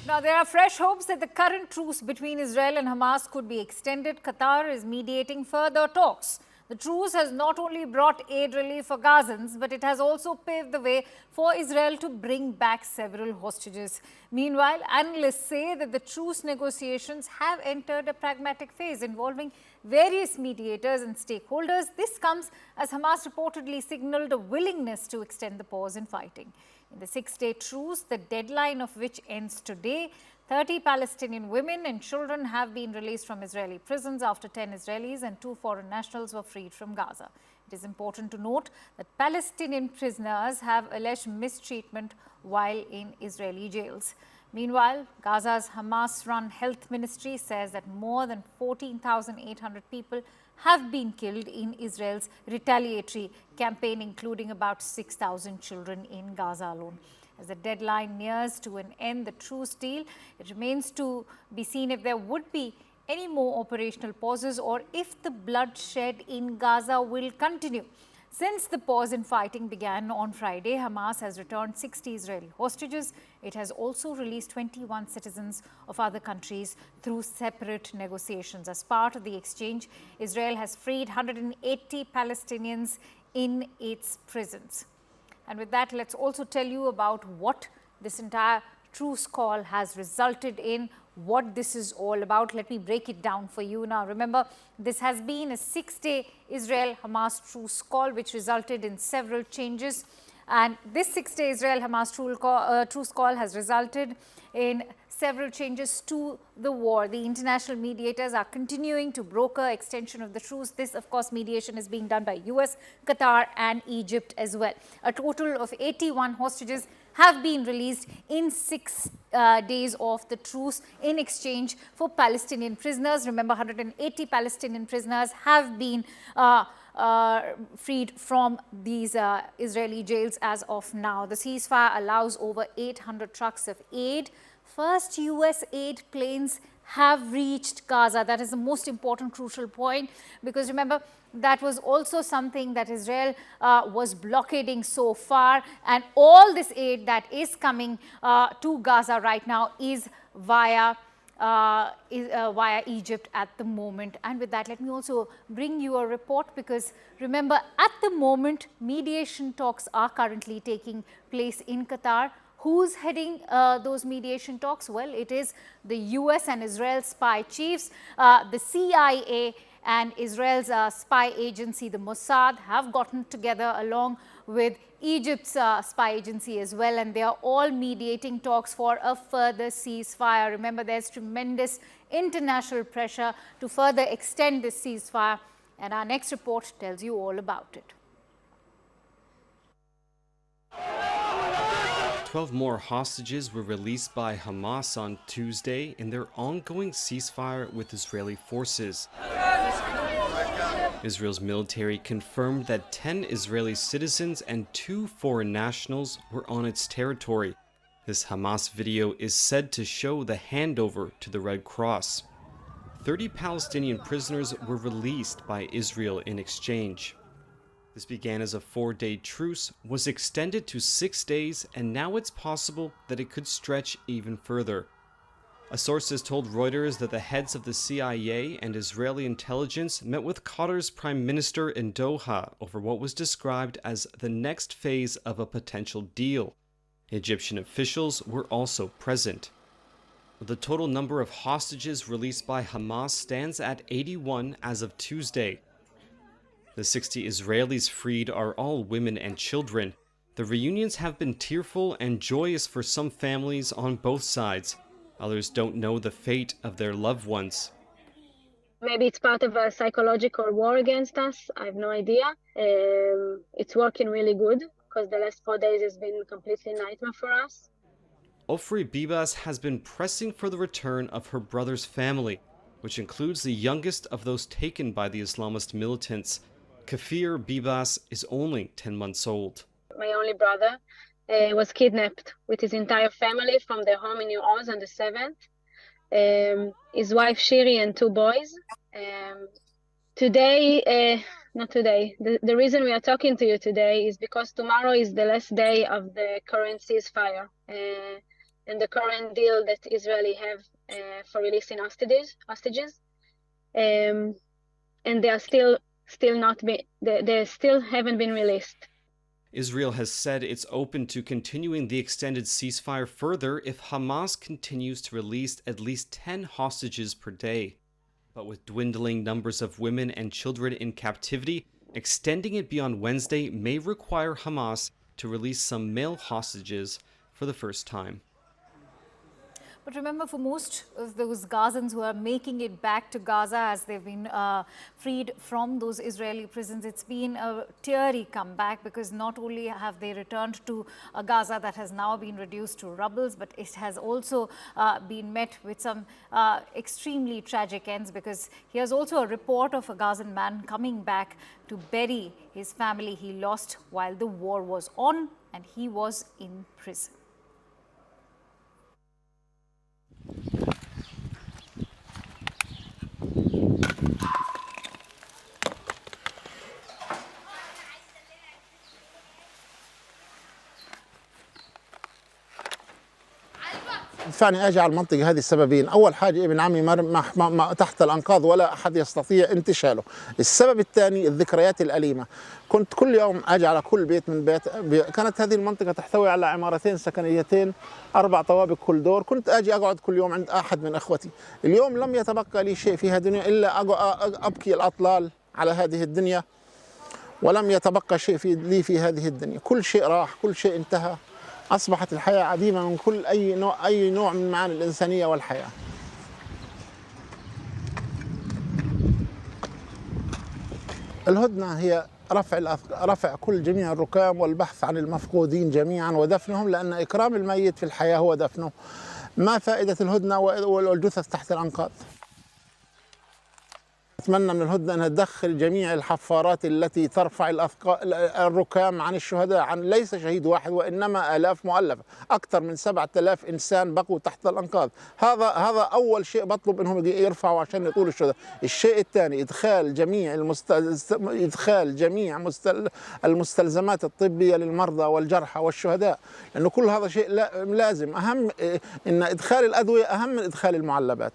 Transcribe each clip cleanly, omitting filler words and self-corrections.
Now, there are fresh hopes that the current truce between Israel and Hamas could be extended. Qatar is mediating further talks. The truce has not only brought aid relief for Gazans, but it has also paved the way for Israel to bring back several hostages. Meanwhile, analysts say that the truce negotiations have entered a pragmatic phase involving various mediators and stakeholders. This comes as Hamas reportedly signaled a willingness to extend the pause in fighting. In the 6-day truce, the deadline of which ends today, 30 Palestinian women and children have been released from Israeli prisons after 10 Israelis and 2 foreign nationals were freed from Gaza. It is important to note that Palestinian prisoners have alleged mistreatment while in Israeli jails. Meanwhile, Gaza's Hamas-run health ministry says that more than 14,800 people have been killed in Israel's retaliatory campaign, including about 6,000 children in Gaza alone. As the deadline nears to an end, the truce deal, it remains to be seen if there would be any more operational pauses or if the bloodshed in Gaza will continue. Since the pause in fighting began on Friday, Hamas has returned 60 Israeli hostages. It has also released 21 citizens of other countries through separate negotiations. As part of the exchange, Israel has freed 180 Palestinians in its prisons. And with that, let's also tell you about what this entire truce call has resulted in, what this is all about. Let me break it down for you. Now, remember, this has been a 6-day Israel-Hamas truce call, which resulted in several changes. And this 6-day Israel-Hamas truce call has resulted in several changes to the war. The international mediators are continuing to broker extension of the truce. This, of course, mediation is being done by US, Qatar and Egypt as well. A total of 81 hostages have been released in 6 days of the truce in exchange for Palestinian prisoners. Remember, 180 Palestinian prisoners have been freed from these Israeli jails as of now. The ceasefire allows over 800 trucks of aid. First US aid planes have reached Gaza. That is the most important, crucial point, because remember, that was also something that Israel was blockading so far, and all this aid that is coming to Gaza right now is via Egypt at the moment. And with that, let me also bring you a report, because remember, at the moment, mediation talks are currently taking place in Qatar. Who's heading those mediation talks? Well, it is the US and Israel spy chiefs. The CIA and Israel's spy agency, the Mossad, have gotten together along with Egypt's spy agency as well, and they are all mediating talks for a further ceasefire. Remember, there's tremendous international pressure to further extend this ceasefire, and our next report tells you all about it. 12 more hostages were released by Hamas on Tuesday in their ongoing ceasefire with Israeli forces. Israel's military confirmed that 10 Israeli citizens and 2 foreign nationals were on its territory. This Hamas video is said to show the handover to the Red Cross. 30 Palestinian prisoners were released by Israel in exchange. This began as a 4-day truce, was extended to 6 days, and now it's possible that it could stretch even further. A source has told Reuters that the heads of the CIA and Israeli intelligence met with Qatar's prime minister in Doha over what was described as the next phase of a potential deal. Egyptian officials were also present. The total number of hostages released by Hamas stands at 81 as of Tuesday. The 60 Israelis freed are all women and children. The reunions have been tearful and joyous for some families on both sides. Others don't know the fate of their loved ones. Maybe it's part of a psychological war against us. I have no idea. It's working really good, because the last 4 days has been completely nightmare for us. Ofri Bibas has been pressing for the return of her brother's family, which includes the youngest of those taken by the Islamist militants. Kafir Bibas is only 10 months old. My only brother was kidnapped with his entire family from their home in New Oz on the 7th. His wife Shiri and 2 boys. Today, not today. The reason we are talking to you today is because tomorrow is the last day of the current ceasefire and the current deal that Israeli have for releasing hostages. And they are still not they still haven't been released. Israel has said it's open to continuing the extended ceasefire further if Hamas continues to release at least 10 hostages per day. But with dwindling numbers of women and children in captivity, extending it beyond Wednesday may require Hamas to release some male hostages for the first time. But remember, for most of those Gazans who are making it back to Gaza as they've been freed from those Israeli prisons, it's been a teary comeback, because not only have they returned to Gaza that has now been reduced to rubble, but it has also been met with some extremely tragic ends, because here's also a report of a Gazan man coming back to bury his family he lost while the war was on and he was in prison. دفعني اجي على المنطقه هذه السببين، اول حاجه ابن عمي ما تحت الانقاض ولا احد يستطيع انتشاله. السبب الثاني الذكريات الاليمه، كنت كل يوم اجي على كل بيت من كانت هذه المنطقه تحتوي على عمارتين سكنيتين 4 طوابق كل دور، كنت اجي اقعد كل يوم عند احد من اخوتي. اليوم لم يتبقى لي شيء في هذه الدنيا الا ابكي الاطلال على هذه الدنيا، ولم يتبقى شيء لي في هذه الدنيا، كل شيء راح، كل شيء انتهى. أصبحت الحياة عديمة من كل أي نوع من معاني الإنسانية والحياة. الهدنة هي رفع كل جميع الركام والبحث عن المفقودين جميعا ودفنهم، لأن إكرام الميت في الحياة هو دفنه. ما فائدة الهدنة والجثث تحت الأنقاض؟ أتمنى من الهدنة أنها تدخل جميع الحفارات التي ترفع الركام عن الشهداء، عن ليس شهيد واحد وإنما آلاف مؤلفة، أكثر من 7000 إنسان بقوا تحت الأنقاض. هذا أول شيء بطلب أنهم يرفعوا عشان يطول الشهداء. الشيء الثاني إدخال جميع المستلزمات الطبية للمرضى والجرحى والشهداء، لأنه كل هذا شيء لازم. أهم إن إدخال الأدوية أهم من إدخال المعلبات.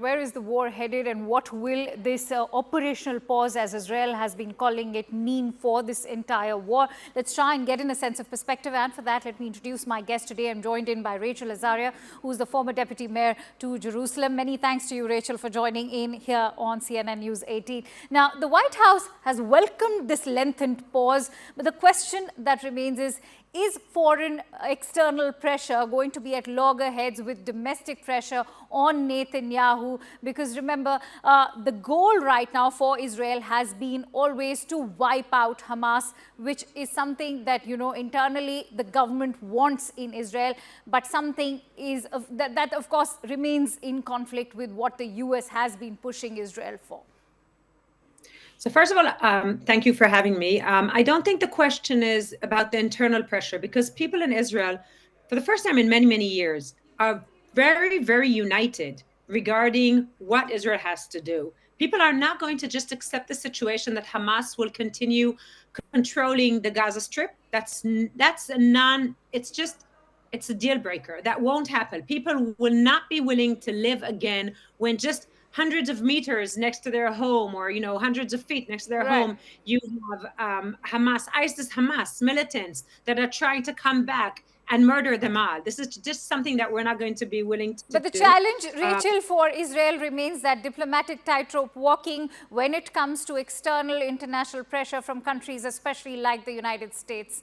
Where is the war headed, and what will this operational pause, as Israel has been calling it, mean for this entire war? Let's try and get in a sense of perspective, and for that, let me introduce my guest today. I'm joined in by Rachel Azaria, who's the former deputy mayor to Jerusalem. Many thanks to you, Rachel, for joining in here on CNN News 18. Now, the White House has welcomed this lengthened pause, but the question that remains is foreign external pressure going to be at loggerheads with domestic pressure on Netanyahu? Because remember, the goal right now for Israel has been always to wipe out Hamas, which is something that, you know, internally the government wants in Israel, but something is that of course remains in conflict with what the US has been pushing Israel for. So first of all, thank you for having me. I don't think the question is about the internal pressure, because people in Israel, for the first time in many, many years, are very, very united regarding what Israel has to do. People are not going to just accept the situation that Hamas will continue controlling the Gaza Strip. It's just it's a deal breaker. That won't happen. People will not be willing to live again when just hundreds of meters next to their home, or hundreds of feet next to their Right. home, you have Hamas militants that are trying to come back and murder them all. This is just something that we're not going to be willing to But the do. challenge, Rachel, for Israel remains that diplomatic tightrope walking when it comes to external international pressure from countries, especially like the United States.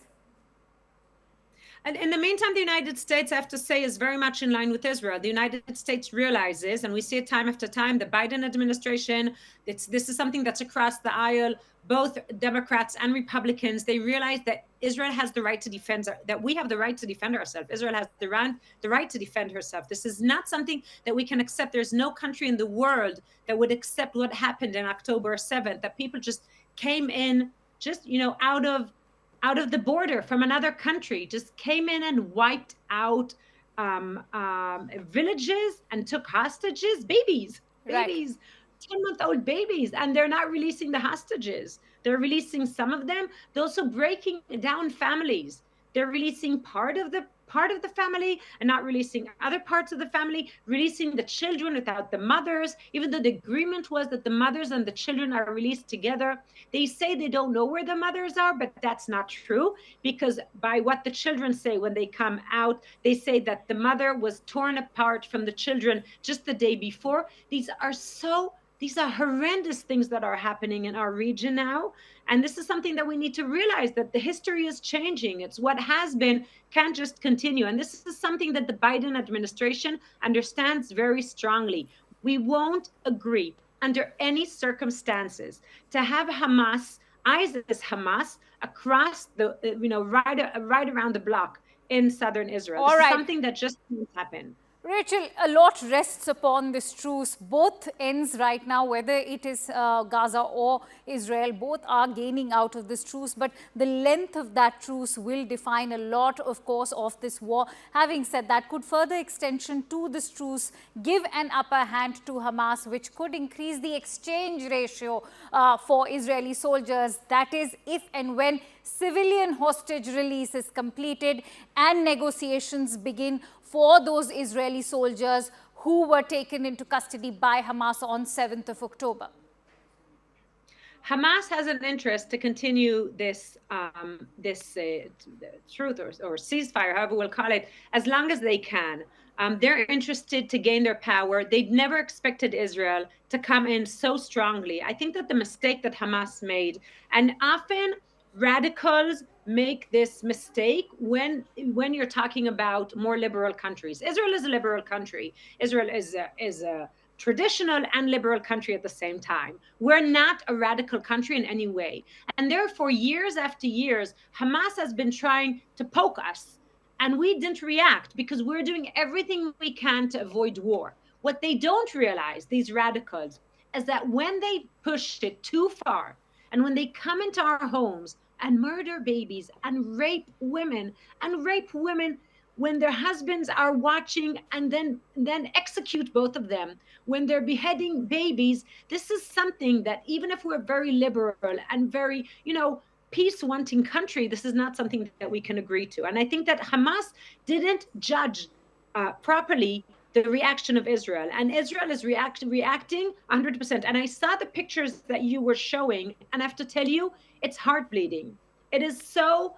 And in the meantime, the United States, I have to say, is very much in line with Israel. The United States realizes, and we see it time after time, the Biden administration, this is something that's across the aisle, both Democrats and Republicans, they realize that Israel has the right to defend, that we have the right to defend ourselves. Israel has the right to defend herself. This is not something that we can accept. There's no country in the world that would accept what happened in October 7th, that people just came in just, out of the border from another country, just came in and wiped out villages and took hostages, babies, Right. 10-month-old babies, and they're not releasing the hostages. They're releasing some of them. They're also breaking down families. They're releasing part of the family and not releasing other parts of the family, releasing the children without the mothers, even though the agreement was that the mothers and the children are released together. They say they don't know where the mothers are, but that's not true, because by what the children say when they come out, they say that the mother was torn apart from the children just the day before. These are horrendous things that are happening in our region now. And this is something that we need to realize, that the history is changing. It's what has been can't just continue. And this is something that the Biden administration understands very strongly. We won't agree under any circumstances to have ISIS Hamas across the, right around the block in southern Israel. All this right. is something that just can't happen. Rachel, a lot rests upon this truce. Both ends right now, whether it is Gaza or Israel, both are gaining out of this truce. But the length of that truce will define a lot, of course, of this war. Having said that, could further extension to this truce give an upper hand to Hamas, which could increase the exchange ratio for Israeli soldiers? That is, if and when civilian hostage release is completed and negotiations begin for those Israeli soldiers who were taken into custody by Hamas on 7th of October. Hamas has an interest to continue this truth or ceasefire, however we'll call it, as long as they can. They're interested to gain their power. They'd never expected Israel to come in so strongly. I think that the mistake that Hamas made, and often radicals make this mistake when you're talking about more liberal countries. Israel is a liberal country. Israel is a traditional and liberal country at the same time. We're not a radical country in any way. And therefore, years after years, Hamas has been trying to poke us, and we didn't react because we're doing everything we can to avoid war. What they don't realize, these radicals, is that when they push it too far, and when they come into our homes and murder babies and rape women when their husbands are watching, and then execute both of them, when they're beheading babies, this is something that even if we're very liberal and very, peace-wanting country, this is not something that we can agree to. And I think that Hamas didn't judge properly the reaction of Israel, and Israel is reacting 100%. And I saw the pictures that you were showing, and I have to tell you, it's heart bleeding. It is so,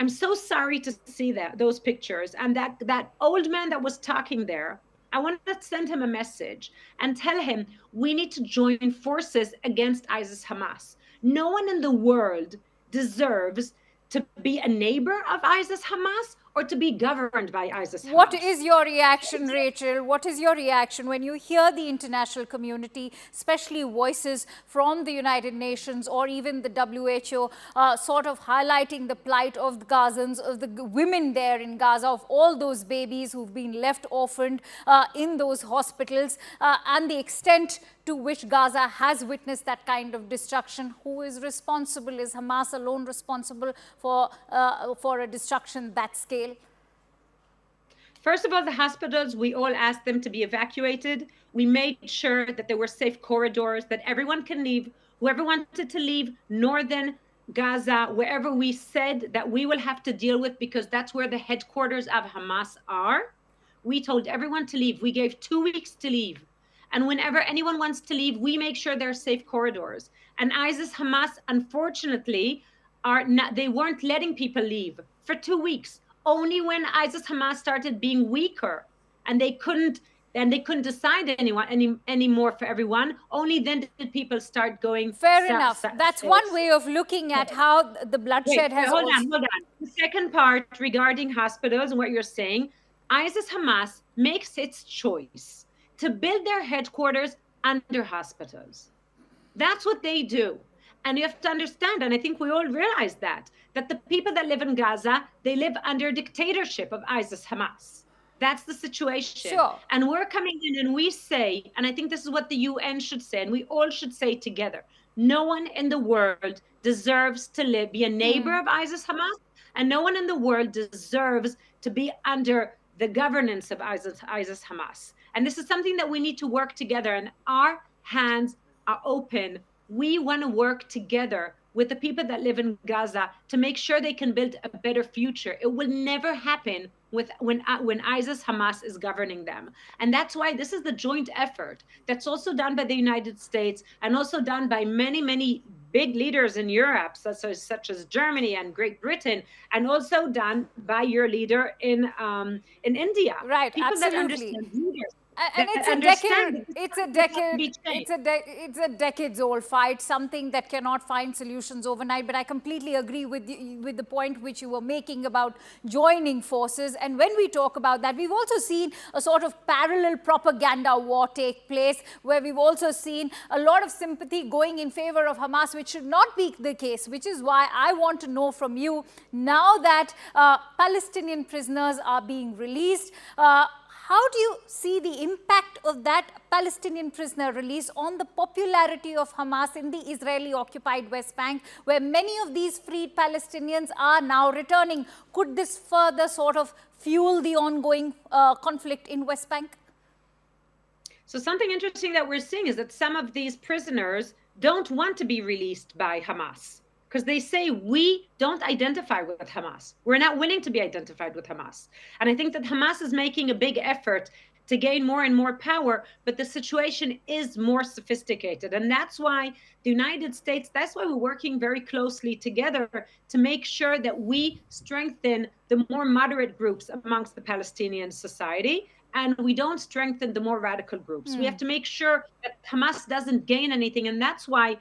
I'm so sorry to see those pictures. And that old man that was talking there, I want to send him a message and tell him we need to join forces against ISIS Hamas. No one in the world deserves to be a neighbor of ISIS Hamas or to be governed by ISIS Hamas. What is your reaction, Rachel? What is your reaction when you hear the international community, especially voices from the United Nations or even the WHO, sort of highlighting the plight of the Gazans, of the women there in Gaza, of all those babies who've been left orphaned in those hospitals, and the extent to which Gaza has witnessed that kind of destruction? Who is responsible? Is Hamas alone responsible for a destruction that scale? First of all, the hospitals, we all asked them to be evacuated. We made sure that there were safe corridors, that everyone can leave. Whoever wanted to leave northern Gaza, wherever we said that we will have to deal with, because that's where the headquarters of Hamas are. We told everyone to leave. We gave 2 weeks to leave. And whenever anyone wants to leave, we make sure there are safe corridors. And ISIS, Hamas, unfortunately, they weren't letting people leave for 2 weeks. Only when ISIS, Hamas started being weaker and they couldn't decide anymore for everyone, only then did people start going. Fair enough. That's one way of looking at how the bloodshed has. Hold on. The second part regarding hospitals and what you're saying, ISIS Hamas makes its choice to build their headquarters under hospitals. That's what they do. And you have to understand, and I think we all realize that the people that live in Gaza, they live under dictatorship of ISIS Hamas. That's the situation. Sure. And we're coming in and we say, and I think this is what the UN should say, and we all should say together, no one in the world deserves to be a neighbor of ISIS Hamas, and no one in the world deserves to be under the governance of ISIS Hamas. And this is something that we need to work together, and our hands are open. We want to work together with the people that live in Gaza to make sure they can build a better future. It will never happen when ISIS Hamas is governing them. And that's why this is the joint effort that's also done by the United States and also done by many, many big leaders in Europe, such as Germany and Great Britain, and also done by your leader in India. Right, people absolutely. That understand leaders. And it's a decades-old fight, something that cannot find solutions overnight. But I completely agree with the point which you were making about joining forces. And when we talk about that, we've also seen a sort of parallel propaganda war take place, where we've also seen a lot of sympathy going in favor of Hamas, which should not be the case, which is why I want to know from you, now that Palestinian prisoners are being released, how do you see the impact of that Palestinian prisoner release on the popularity of Hamas in the Israeli-occupied West Bank, where many of these freed Palestinians are now returning? Could this further sort of fuel the ongoing conflict in West Bank? So something interesting that we're seeing is that some of these prisoners don't want to be released by Hamas, because they say, we don't identify with Hamas. We're not willing to be identified with Hamas. And I think that Hamas is making a big effort to gain more and more power, but the situation is more sophisticated. And that's why the United States, that's why we're working very closely together to make sure that we strengthen the more moderate groups amongst the Palestinian society, and we don't strengthen the more radical groups. We have to make sure that Hamas doesn't gain anything. And that's why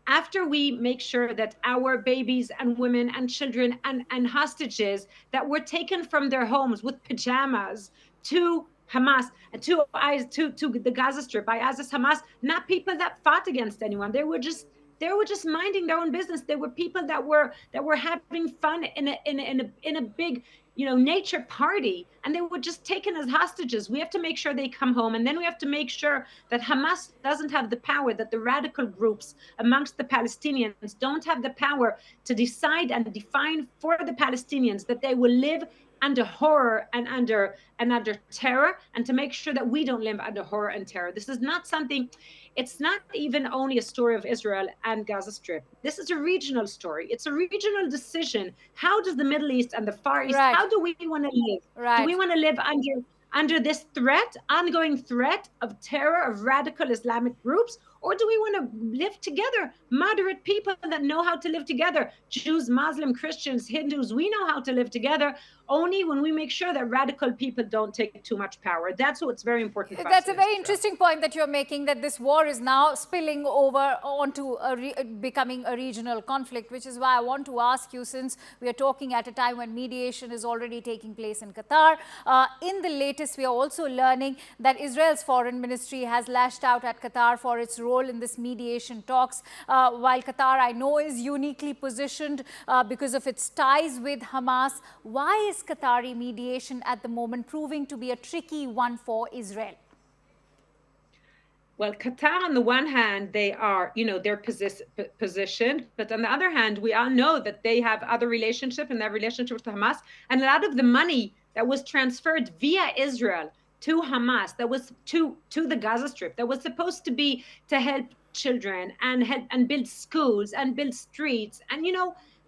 after we make sure that our babies and women and children and hostages that were taken from their homes with pajamas to Hamas, to the Gaza Strip by ISIS Hamas, not people that fought against anyone. They were just minding their own business. They were people that were having fun in a big, nature party, and they were just taken as hostages. We have to make sure they come home, and then we have to make sure that Hamas doesn't have the power, that the radical groups amongst the Palestinians don't have the power to decide and define for the Palestinians that they will live under horror and under terror, and to make sure that we don't live under horror and terror. This is not something, it's not even only a story of Israel and Gaza Strip. This is a regional story. It's a regional decision. How does the Middle East and the Far East, how do we want to live? Right. Do we want to live under this threat, ongoing threat of terror of radical Islamic groups? Or do we want to live together, moderate people that know how to live together? Jews, Muslim, Christians, Hindus, we know how to live together only when we make sure that radical people don't take too much power. That's what's very important for us. That's a very interesting point that you're making, that this war is now spilling over onto becoming a regional conflict, which is why I want to ask you, since we are talking at a time when mediation is already taking place in Qatar. In the latest, we are also learning that Israel's foreign ministry has lashed out at Qatar for its role in this mediation talks, while Qatar, I know, is uniquely positioned because of its ties with Hamas. Why is Qatari mediation at the moment proving to be a tricky one for Israel? Well, Qatar, on the one hand, they are, they're positioned, but on the other hand, we all know that they have other relationship, and their relationship with Hamas, and a lot of the money that was transferred via Israel to Hamas, that was to the Gaza Strip, that was supposed to be to help children and help and build schools and build streets and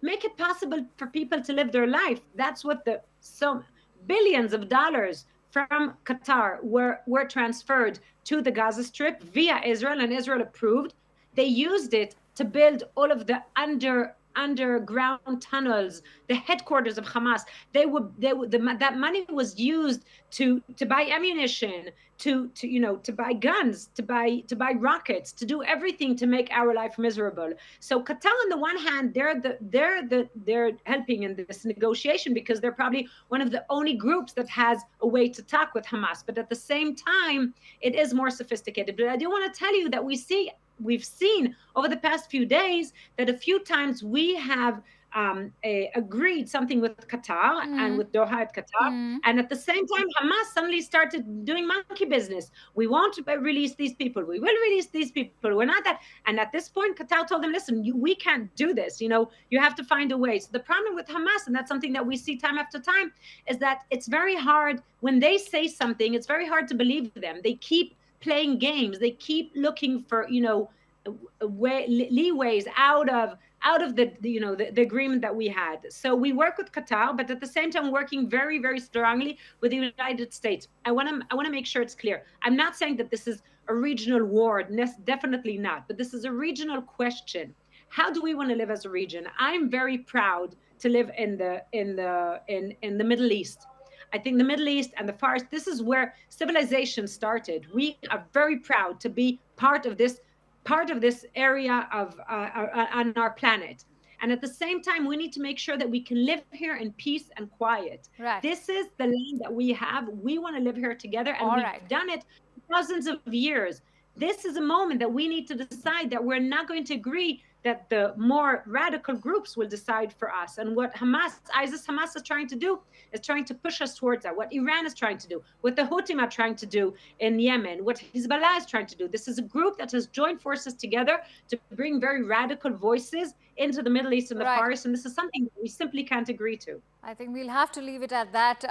make it possible for people to live their life. That's what the so billions of dollars from Qatar were transferred to the Gaza Strip via Israel, and Israel approved. They used it to build all of the underground tunnels, the headquarters of Hamas. That money was used to buy ammunition, to buy guns, to buy rockets, to do everything to make our life miserable. So Qatar, on the one hand, they're helping in this negotiation because they're probably one of the only groups that has a way to talk with Hamas. But at the same time, it is more sophisticated. But I do want to tell you that we've seen over the past few days that a few times we have agreed something with Qatar and with Doha at Qatar. And at the same time, Hamas suddenly started doing monkey business. We won't release these people. We will release these people. We're not that. And at this point, Qatar told them, listen, we can't do this. You have to find a way. So the problem with Hamas, and that's something that we see time after time, is that it's very hard when they say something, it's very hard to believe them. They keep playing games. They keep looking for, leeways out of the agreement that we had. So we work with Qatar, but at the same time working very, very strongly with the United States. I want to make sure it's clear. I'm not saying that this is a regional war, definitely not, but this is a regional question. How do we want to live as a region? I'm very proud to live in the Middle East. I think the Middle East and the Far East, this is where civilization started. We are very proud to be part of this area of on our planet. And at the same time, we need to make sure that we can live here in peace and quiet. Right. This is the land that we have. We want to live here together, and we've done it for thousands of years. This is a moment that we need to decide that we're not going to agree that the more radical groups will decide for us. And what Hamas is trying to do is trying to push us towards that. What Iran is trying to do, what the Houthis are trying to do in Yemen, what Hezbollah is trying to do. This is a group that has joined forces together to bring very radical voices into the Middle East and the Far East. And this is something that we simply can't agree to. I think we'll have to leave it at that.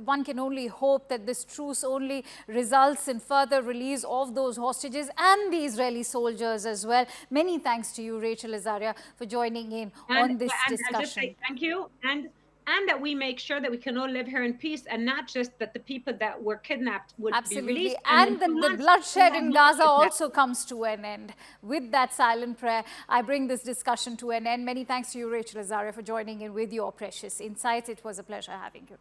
One can only hope that this truce only results in further release of those hostages and the Israeli soldiers as well. Many thanks to you, Rachel Azaria, for joining in on this discussion. I'll just say thank you. And that we make sure that we can all live here in peace, and not just that the people that were kidnapped would be released. And the bloodshed in Gaza also comes to an end. With that silent prayer, I bring this discussion to an end. Many thanks to you, Rachel Azaria, for joining in with your precious insights. It was a pleasure having you.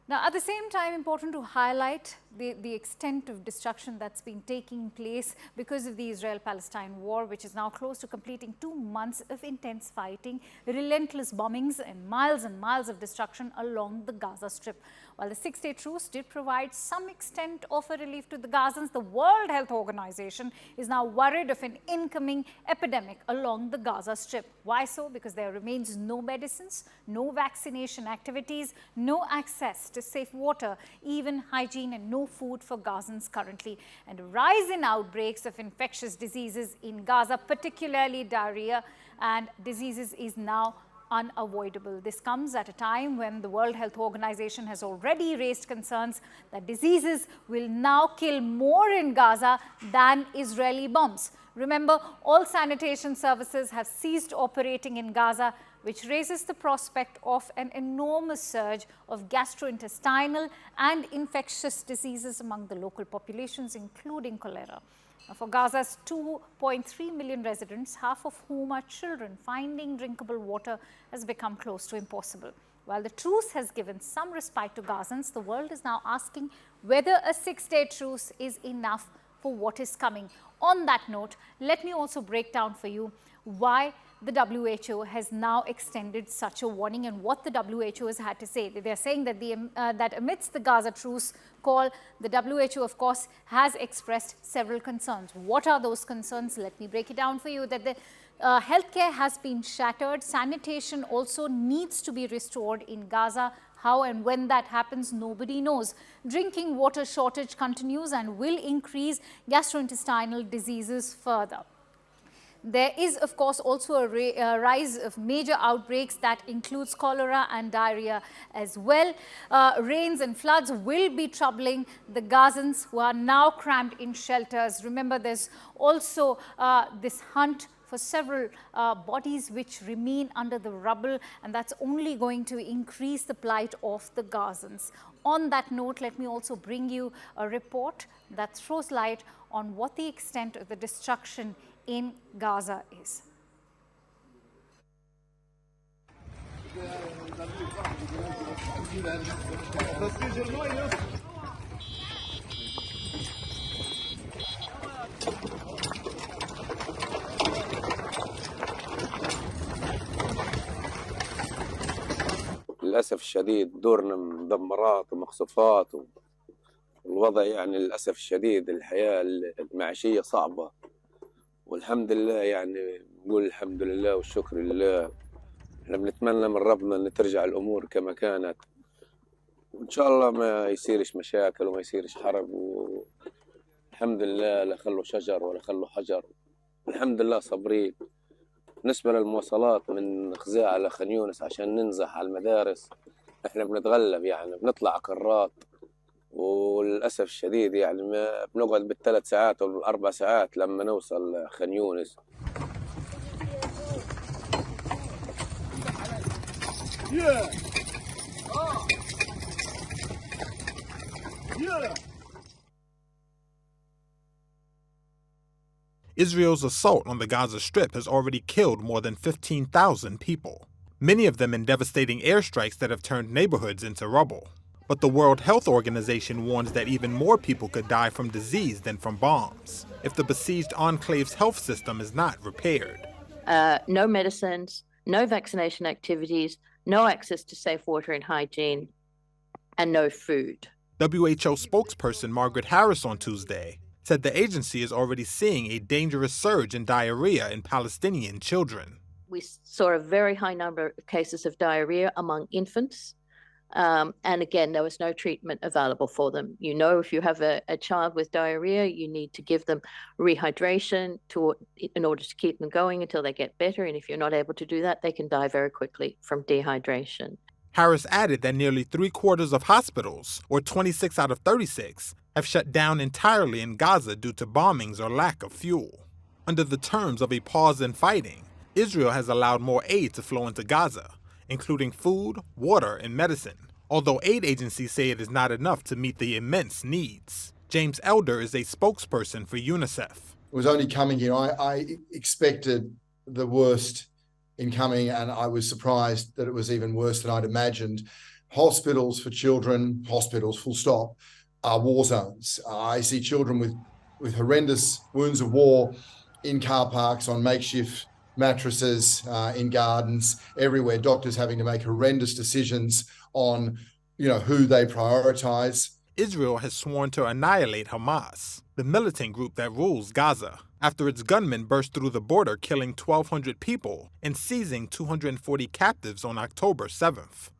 Now, at the same time, important to highlight the extent of destruction that's been taking place because of the Israel-Palestine war, which is now close to completing 2 months of intense fighting, relentless bombings, and miles of destruction along the Gaza Strip. While the 6-day truce did provide some extent of a relief to the Gazans, the World Health Organization is now worried of an incoming epidemic along the Gaza Strip. Why so? Because there remains no medicines, no vaccination activities, no access to safe water, even hygiene, and no food for Gazans currently. And a rise in outbreaks of infectious diseases in Gaza, particularly diarrhea and diseases, is now unavoidable. This comes at a time when the World Health Organization has already raised concerns that diseases will now kill more in Gaza than Israeli bombs. Remember, all sanitation services have ceased operating in Gaza, which raises the prospect of an enormous surge of gastrointestinal and infectious diseases among the local populations, including cholera. For Gaza's 2.3 million residents, half of whom are children, finding drinkable water has become close to impossible. While the truce has given some respite to Gazans, the world is now asking whether a 6-day truce is enough for what is coming. On that note, let me also break down for you why the WHO has now extended such a warning and what the WHO has had to say. They're saying that that amidst the Gaza truce call, the WHO, of course, has expressed several concerns. What are those concerns? Let me break it down for you. That the healthcare has been shattered. Sanitation also needs to be restored in Gaza. How and when that happens, nobody knows. Drinking water shortage continues and will increase gastrointestinal diseases further. There is, of course, also a rise of major outbreaks that includes cholera and diarrhea as well. Rains and floods will be troubling the Gazans who are now crammed in shelters. Remember, there's also this hunt for several bodies which remain under the rubble, and that's only going to increase the plight of the Gazans. On that note, let me also bring you a report that throws light on what the extent of the destruction in Gaza is. للأسف الشديد دورنا مدمرات ومقصفات والوضع يعني للأسف الشديد الحياة المعيشية صعبة، والحمد لله يعني نقول الحمد لله والشكر لله. احنا بنتمنى من ربنا ان ترجع الأمور كما كانت، وإن شاء الله ما يصيرش مشاكل وما يصيرش حرب، والحمد لله لا خلوا شجر ولا خلوا حجر، الحمد لله صابرين. بالنسبة للمواصلات من خزاعة لخان يونس عشان ننزح على المدارس احنا بنتغلب، يعني بنطلع كرات، وللأسف الشديد يعني ما بنقعد بالثلاث ساعات أو بالأربع ساعات لما نوصل خان يونس. Israel's assault on the Gaza Strip has already killed more than 15,000 people, many of them in devastating airstrikes that have turned neighborhoods into rubble. But the World Health Organization warns that even more people could die from disease than from bombs if the besieged enclave's health system is not repaired. No medicines, no vaccination activities, no access to safe water and hygiene, and no food. WHO spokesperson Margaret Harris on Tuesday said the agency is already seeing a dangerous surge in diarrhea in Palestinian children. We saw a very high number of cases of diarrhea among infants. And again, there was no treatment available for them. You know, if you have a child with diarrhea, you need to give them rehydration in order to keep them going until they get better. And if you're not able to do that, they can die very quickly from dehydration. Harris added that nearly 3/4 of hospitals, or 26 out of 36, have shut down entirely in Gaza due to bombings or lack of fuel. Under the terms of a pause in fighting, Israel has allowed more aid to flow into Gaza, including food, water, and medicine, although aid agencies say it is not enough to meet the immense needs. James Elder is a spokesperson for UNICEF. It was only coming here. I expected the worst in coming, and I was surprised that it was even worse than I'd imagined. Hospitals for children, hospitals full stop, are war zones. I see children with horrendous wounds of war in car parks, on makeshift mattresses, in gardens, everywhere. Doctors having to make horrendous decisions on, who they prioritize. Israel has sworn to annihilate Hamas, the militant group that rules Gaza, after its gunmen burst through the border, killing 1,200 people and seizing 240 captives on October 7th.